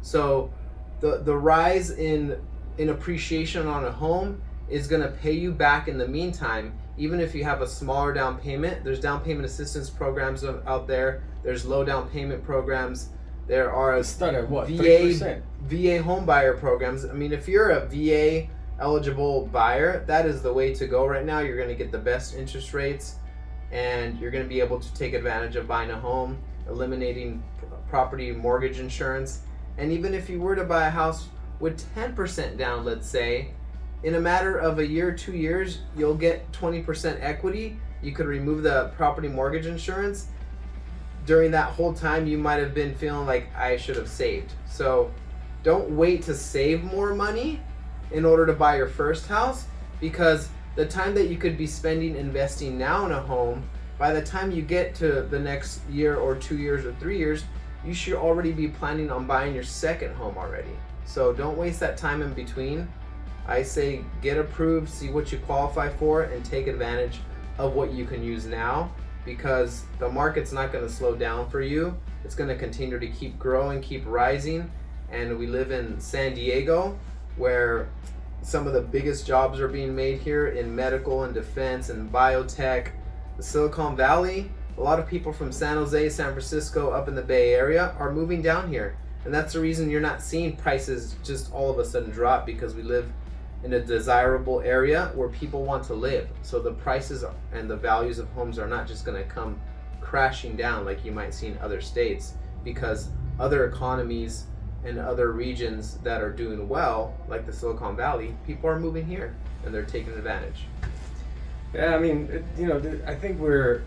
So the rise in appreciation on a home is going to pay you back in the meantime. Even if you have a smaller down payment, there's down payment assistance programs out there. There's low down payment programs. There are Start at what? VA home buyer programs. I mean, if you're a VA eligible buyer, that is the way to go right now. You're going to get the best interest rates, and you're going to be able to take advantage of buying a home, eliminating property mortgage insurance. And even if you were to buy a house with 10% down, let's say, in a matter of a year, 2 years, you'll get 20% equity. You could remove the property mortgage insurance. During that whole time, you might have been feeling like, I should have saved. So don't wait to save more money in order to buy your first house, because the time that you could be spending investing now in a home, by the time you get to the next year or 2 years or 3 years, you should already be planning on buying your second home already. So don't waste that time in between. I say get approved, see what you qualify for, and take advantage of what you can use now, because the market's not going to slow down for you. It's going to continue to keep growing, keep rising. And we live in San Diego, where some of the biggest jobs are being made here in medical and defense and biotech. The Silicon Valley, a lot of people from San Jose, San Francisco, up in the Bay Area are moving down here. And that's the reason you're not seeing prices just all of a sudden drop, because we live in a desirable area where people want to live. So the prices and the values of homes are not just going to come crashing down like you might see in other states, because other economies and other regions that are doing well, like the Silicon Valley, people are moving here and they're taking advantage. Yeah, I mean, I think we're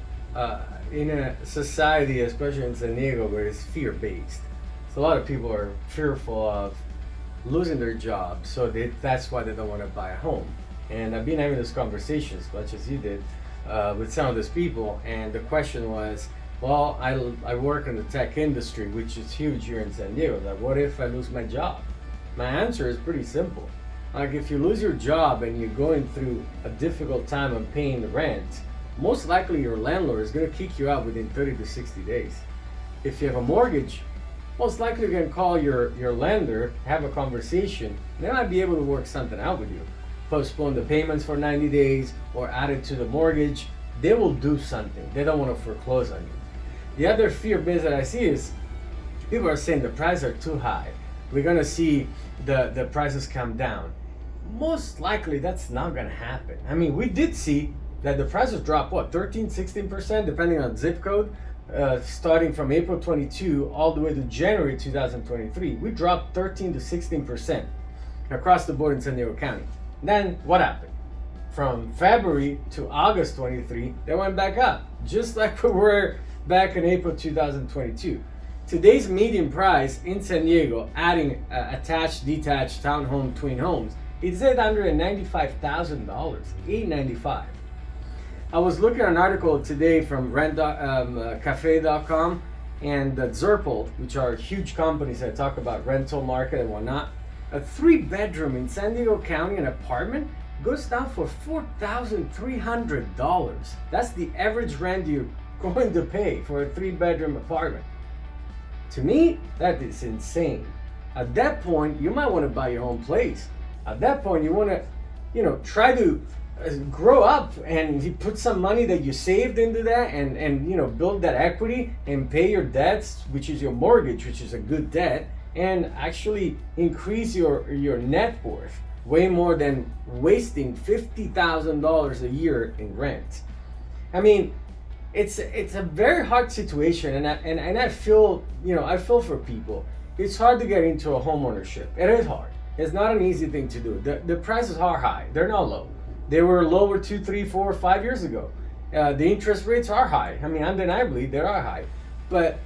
in a society, especially in San Diego, where it's fear-based. So a lot of people are fearful of losing their job, so that's why they don't want to buy a home. And I've been having this conversation, as much as you did, with some of these people, and the question was, well, I work in the tech industry, which is huge here in San Diego. Like, what if I lose my job? My answer is pretty simple. Like, if you lose your job and you're going through a difficult time on paying the rent, most likely your landlord is going to kick you out within 30 to 60 days. If you have a mortgage, most likely you're going to call your lender, have a conversation, and they might be able to work something out with you. Postpone the payments for 90 days or add it to the mortgage. They will do something. They don't want to foreclose on you. The other fear base that I see is people are saying the prices are too high. We're going to see the prices come down. Most likely that's not going to happen. I mean, we did see that the prices dropped, 13, 16%, depending on zip code. Starting from April 22 all the way to January 2023, we dropped 13 to 16% across the board in San Diego County. Then what happened? From February to August 23, they went back up, just like we were back in April 2022. Today's median price in San Diego, adding attached, detached, townhome, twin homes, is $895,000, $895,000. I was looking at an article today from cafe.com and Zerpel, which are huge companies that talk about rental market and whatnot. A 3-bedroom in San Diego County, an apartment, goes down for $4,300. That's the average rent you're going to pay for a 3-bedroom apartment. To me, that is insane. At that point, you might want to buy your own place. At that point, you want to, try to grow up and you put some money that you saved into that and build that equity and pay your debts, which is your mortgage, which is a good debt, and actually increase your net worth way more than wasting $50,000 a year in rent. I mean, it's a very hard situation, and I feel I feel for people. It's hard to get into a home ownership. It is hard. It's not an easy thing to do. The prices are high. They're not low. They were lower 2, 3, 4, 5 years ago. The interest rates are high. I mean, undeniably, they are high. But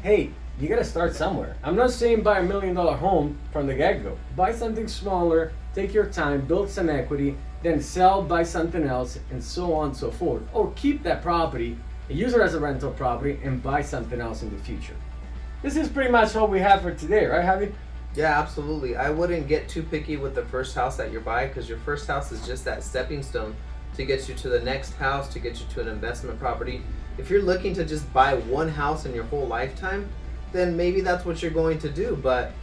hey, you gotta start somewhere. I'm not saying buy $1 million home from the get-go. Buy something smaller, take your time, build some equity, then sell, buy something else, and so on and so forth. Or keep that property, use it as a rental property, and buy something else in the future. This is pretty much all we have for today, right, Javi? Yeah, absolutely. I wouldn't get too picky with the first house that you buy, because your first house is just that stepping stone to get you to the next house, to get you to an investment property. If you're looking to just buy one house in your whole lifetime, then maybe that's what you're going to do. But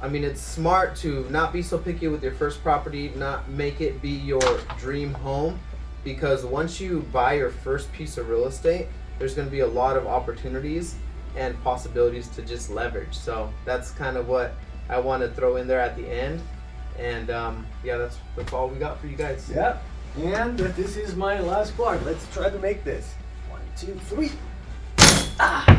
I mean, it's smart to not be so picky with your first property, not make it be your dream home, because once you buy your first piece of real estate, there's going to be a lot of opportunities and possibilities to just leverage. So that's kind of what I want to throw in there at the end. And yeah, that's all we got for you guys. Yeah. And this is my last part. Let's try to make this. 1, 2, 3. Ah!